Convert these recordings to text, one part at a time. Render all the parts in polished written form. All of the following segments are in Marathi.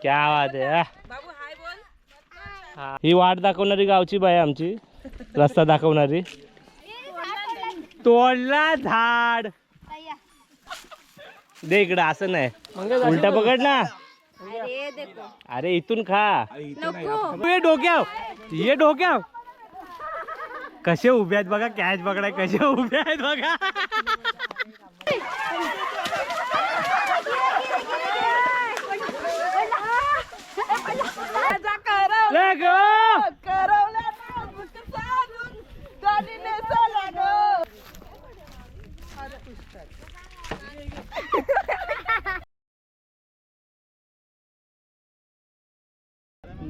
क्या बात आहे. ही वाट दाखवणारी गावची बाई आमची, रस्ता दाखवणारी. तोडला झाड दे इकडं, असं नाही उलटा पकड ना. अरे इथून खा. ये डोक्याव, ये डोक्याव. कसे उभे आहेत बघा, कॅच पकडाय कसे उभे आहेत बघा.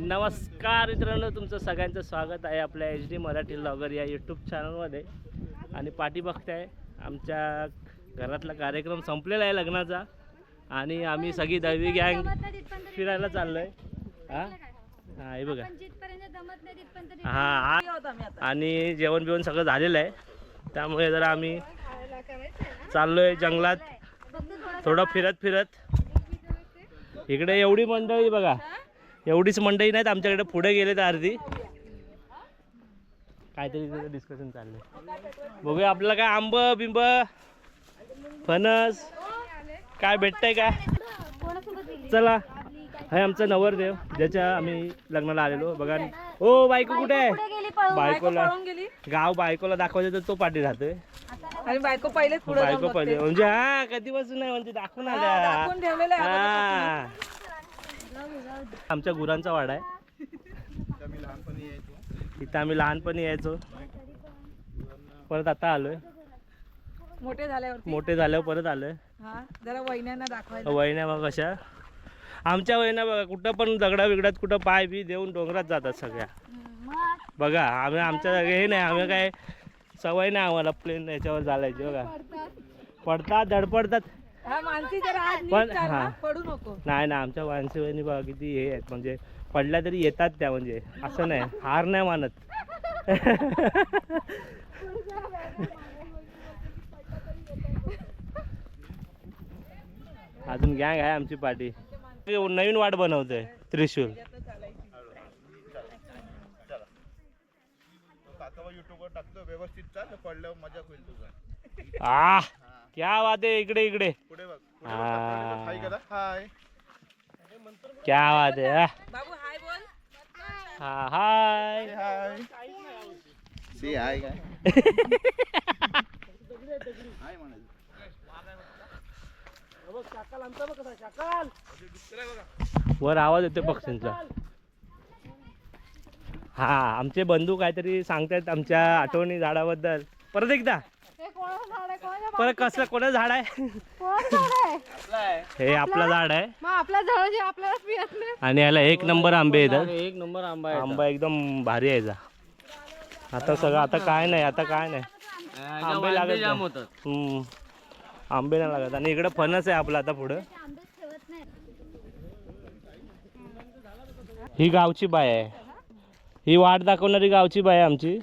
नमस्कार मित्रांनो, तुमचं सगळ्यांचं स्वागत आहे आपल्या HD मराठी व्लॉगर या यूट्यूब चॅनलमध्ये. आणि पाठी बघताय आमच्या घरातला कार्यक्रम संपलेला आहे लग्नाचा, आणि आम्ही सगळी दळवी गँग फिरायला चाललो आहे. हां हे बघा. हां आणि जेवण बिवण सगळं झालेलं आहे, त्यामुळे जरा आम्ही चाललो आहे जंगलात थोडं फिरत फिरत. इकडे एवढी मंडळी बघा, एवढीच मंडळी नाहीत आमच्याकडे, पुढे गेले तर अर्धी. काहीतरी डिस्कशन चाललंय, बघूया आपल्याला काय आंब बिंब फणस काय भेटतंय का. चला, हे आमचं नवरदेव ज्याच्या आम्ही लग्नाला आलेलो. बघा ओ बायको कुठे आहे, बायकोला गाव बायकोला दाखवायचं तर तो पाठी राहतोय. बायको पहिले म्हणजे हा कधीपासून नाही म्हणजे दाखवून आल्या. आमच्या गुरांचा वाडा आहे, इथं आम्ही लहानपणी यायचो, परत आता आलोय. मोठे झाल्यावर परत आलोय. जरा वहिन्यांना दाखवायला. वहिन्या मग कशा आमच्या वहिन्या बघा, कुठं पण दगडा बिगडात कुठं पाय बी देऊन डोंगरात जातात सगळ्या. बघा आम्ही आमच्या हे नाही, आम्ही काय सवय नाही आम्हाला प्लेन याच्यावर चालायची. बघा पडतात धडपडतात पण पडू नको. नाही ना, आमच्या माणसी वहिनी बघा किती हे आहेत, म्हणजे पडल्या तरी येतात त्या, म्हणजे असं नाही, हार नाही मानत. अजून गँग आहे आमची पाठी. नवीन वाट बनवतोय त्रिशूल. क्या बात आहे. इकडे इकडे क्या बात आहे. हा हाय वर आवाज येतो पक्ष्यांचा. हा आमचे बंधू काहीतरी सांगतायत आमच्या आठवणी झाडाबद्दल. परत एकदा परत कसलं कोणा झाड आहे. हे आपलं झाड आहे आणि याला एक नंबर आंबे येतात. एक नंबर आंबा आहे. आंबा एकदम भारी यायचा. आता सगळं आता काय नाही, आता काय नाही, आंबे लागत नाही. आंबे नाही लागत. आणि इकडे फणस आहे आपला आता पुढं. ही गावची बाय आहे, ही वाट दाखवणारी गावची बाय आहे आमची,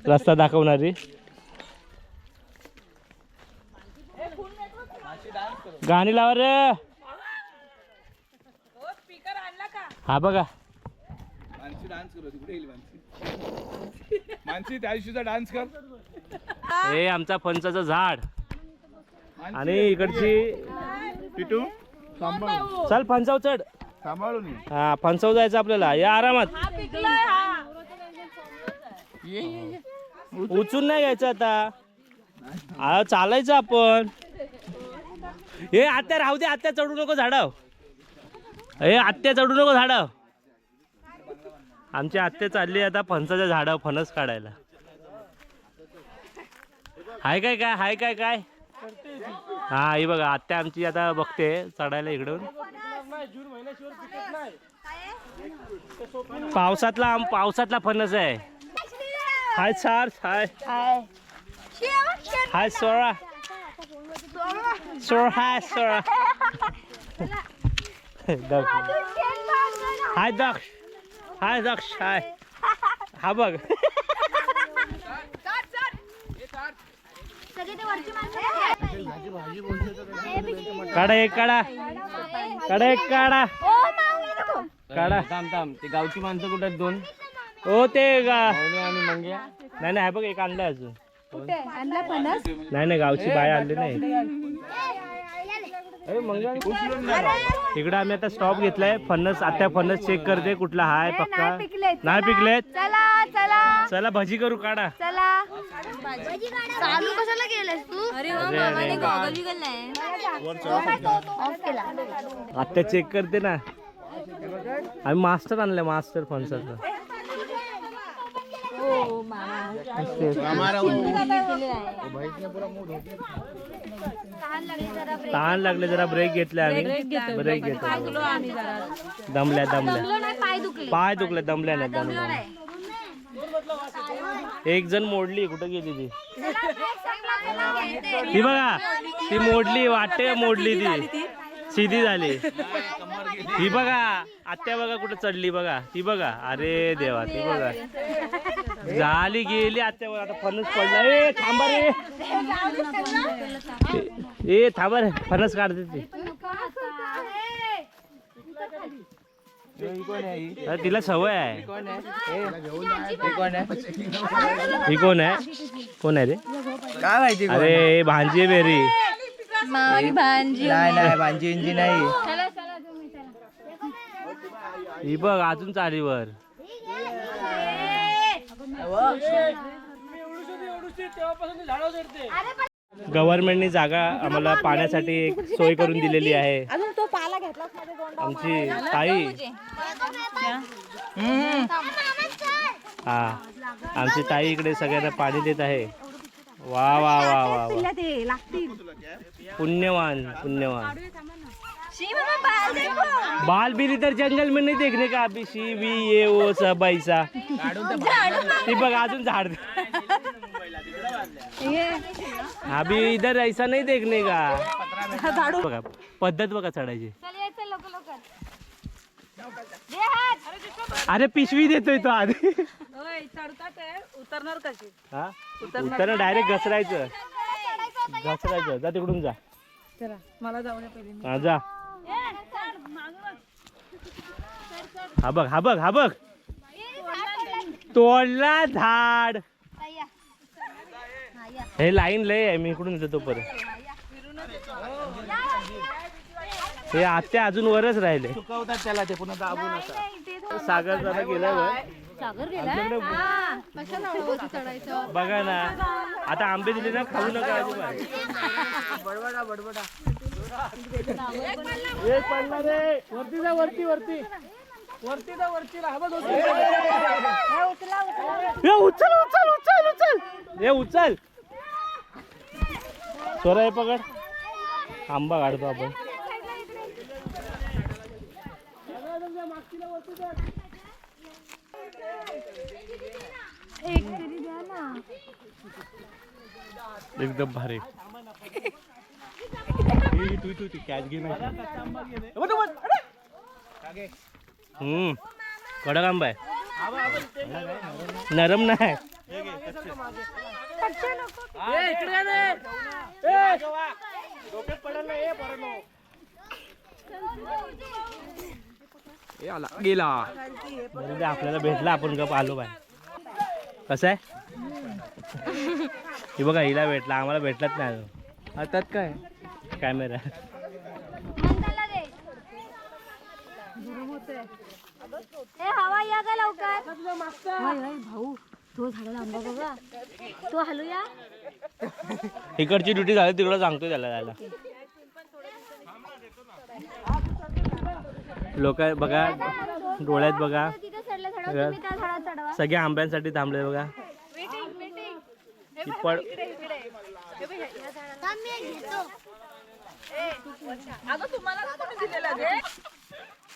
रस्ता दाखवणारी. गाणी लावा रे. हा बघा मानसी त्या दिवशीचा डान्स कर. हे आमचा फणसाचं झाड. आणि इकडची पिटू चल फणसाव चढ. सांभाळून हा फणसाव जायचं आपल्याला, या आरामात. उचून नाही घ्यायचं आता, चालायचं आपण. हे आत्या राहू दे, आत्या चढू नको झाडाव. हे आत्या चढू नको झाडाव. आमची आत्या चालली आता फणसाच्या झाडावर फणस काढायला. हाय काय काय हाय काय काय. हा ही बघा आत्या आमची आता बघते चढायला इकडून. पावसातला फणस आहे. हाय सार हाय हाय सोळा सोळा हाय सोळा. हाय दक्ष हाय दक्ष हाय. हा बघ काढा एक काढा काढा एक काढा. काढा. ते गावची माणसं कुठे आहेत दोन हो ते आणि मंग्या नाही नाही बघ एक आणलं अजून. कुठे आणला फणस नाही गावची बाय आणली नाही. इकडे आम्ही आता स्टॉप घेतलाय. फणस आता फणस चेक करते कुठला हाय पक्का. नाही पिकलेत. चला चला चला भजी करू. काढा. चला चालू कशाला केलंस तू? अरे मामाने गॉगल बिगल नाही ऑफ केला. आता चेक करते ना. आम्ही मास्टर आणलाय मास्टर फणसाचा. हो मामा तहान लागले जरा ब्रेक घेतले आम्ही. ब्रेक घेतो. दमल्या पाय दुखले दमल्या नाही. एक जण मोडली. कुठं गेली ती? ती बघा ती मोडली. वाटते मोडली ती सीधी झाली. ही बघा आत्या बघा कुठे चढली बघा. ती बघा. अरे देवा ती बघा झाली गेली आत्या बघा. आता फणस पडला. ए थांबा रे. ए थांबा रे फणस काढते ती. अरे तिला सवय आहे. ही कोण आहे? कोण आहे रे? काय माहिती अरे भांजी आहे बेरी. मामाची भांजी नाही भांजी इंजी नाही. ही बघ अजून चालीवर. गव्हर्नमेंटनी जागा आम्हाला पाण्यासाठी एक सोय करून दिलेली आहे. अजून तो पाला घेतलास मध्ये दोन आमची ताई. हा आमची ताई इकडे सगळ्यांना पाणी देत आहे. वा वा वा वा वा. ते लागतील. पुण्यवान पुण्यवान. बाल बिल इधर जंगल में नहीं देखने का. अभी सी वी ये वो सब ऐसा. ती बघ अजून झाड. अभी इधर ऐसा नहीं देखने का. बघा पद्धत बघा चढायची. अरे पिशवी देतोय तो आधी. चढतात उतरणार कशी? हा उतर डायरेक्ट घसरायचं. घसरायचं. जा तिकडून जा. चला मला जाऊ दे पहिले. हा जा. हा बघ हा बघ हा बघ. तोडला झाड. हे लाईन लय आहे. मी इकडून येतो परत. हे आत्या अजून वरच राहिले. चुकवतात त्याला ते पुन्हा दाबू नका. सागर जरा गेला सागर बघा ना. आता आंबे दिले ना खाऊ नका अजिबात. बडबडा बडबडा. एक पडला रे. वरती जा वरती वरती वरती जा वरती राहत उचल उचल उचल उचल. हे उचल. सोरा हे पकड. आंबा काढतो आपण. एक तरी द्या ना. एकदम भारी. तू कॅच घे ना. कडक आंबा आहे. नरम नाही. गेला. आपल्याला भेटला आपण गप आलो बाय. कसं आहे? हे बघा हिला भेटला आम्हाला भेटलाच नाही अजून. हातात काय कॅमेरा. हवा या का लवकर. भाऊ तो झाडाला आंबा बघा. तो हलूया. इकडची ड्युटी झाली तिकडं सांगतो त्याला जायला. लोक बघा डोळ्यात बघा. सगळ्या आंब्यांसाठी थांबले बघा.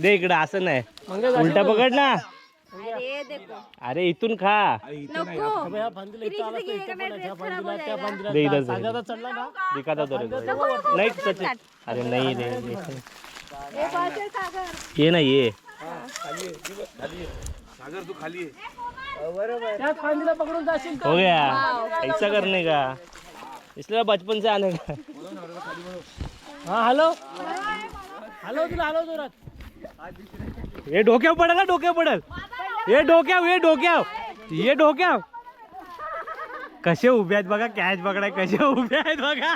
दे इकडं. असं नाही उलटा पकड ना. अरे इथून खा. दे इधर दिखाता तो नाही सचिन. अरे नाही रे ये ना ये. सागर तू खाली हो गया. ऐसा करने का इसलिए बचपन से आने का. हाँ हॅलो हॅलो तुला हॅलो जोरात. हे डोक्यावर पडेल ना, डोक्यावर पडेल. हे डोक्यावर कसे उभे आहेत बघा, कॅच पकडाय कसे उभे आहेत बघा.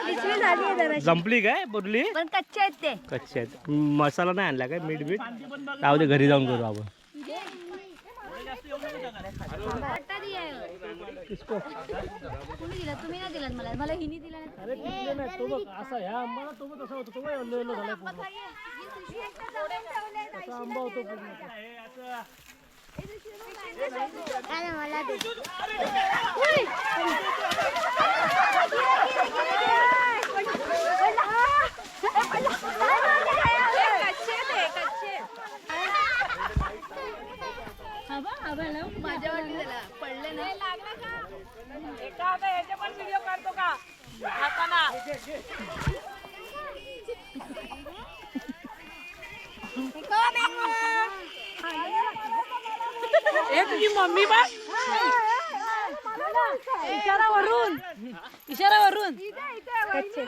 पिशवी झाली आहे जराशी. संपली काय बोलली? पण कच्चे आहेत ते. कच्चे आहेत. मसाला नाही आणला काय? मीठ राहू दे, घरी जाऊन करू आपण. आटा दिया है. तुम्ही दिला, तुम्ही नाही दिलात मला. मला हिनी दिला नाही. काय मला दे. माझ्या वाटली त्याला पडले नाही लागला का. एका आता याचे पण व्हिडिओ काढतो का हाताना. एक तुझी मम्मी बघ. इशारावरून कच्चे.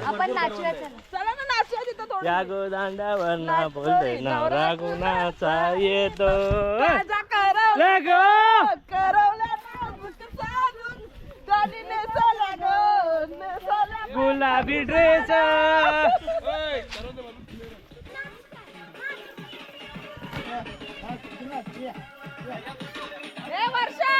आपण नाचूया चला. चला ना नाचूया तिथं थोडं. या गो दांडावर ना बोलते नवरा गुणाचा येतो. राजा करवला ले गो. करवला चालून गाणी नेसवल्या गं, नेसवल्या गं. गुलाबी ड्रेस. ए वर्षा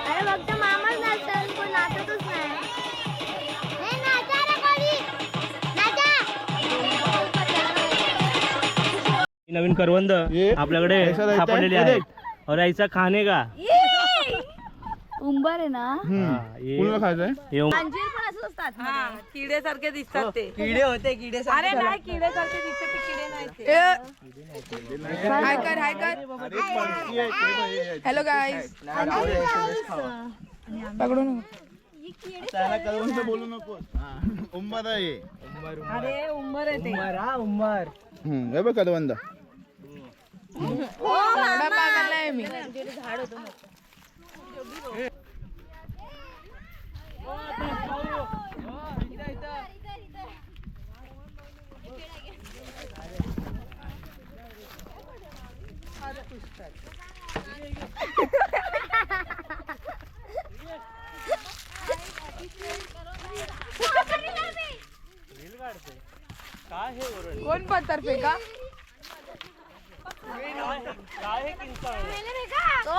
अरे फक्त मामाच नाचतात, कोण नाचतच नाही. हे नाचा रे कोणी. नाचा. नवीन करवंद आपल्याकडे सापडलेली आहे. और ऐसा खाणे का उंबर आहे ना. अंजीर पण असं असतात. हा किडे सारखे दिसतात ते. किडे होते किडे. अरे नाही किडे सारखे दिसतात ते, किडे नाही ते. हाय कर हाय कर. Hello guys. पकडू बोलू नको. उंबर आहे. अरे उंबर आहे ते. हे बघ करवंद. एवढा पागल आहे मी. काय हे वरण? कोण पत्थर फेका. काय हे किंचाळलं? तो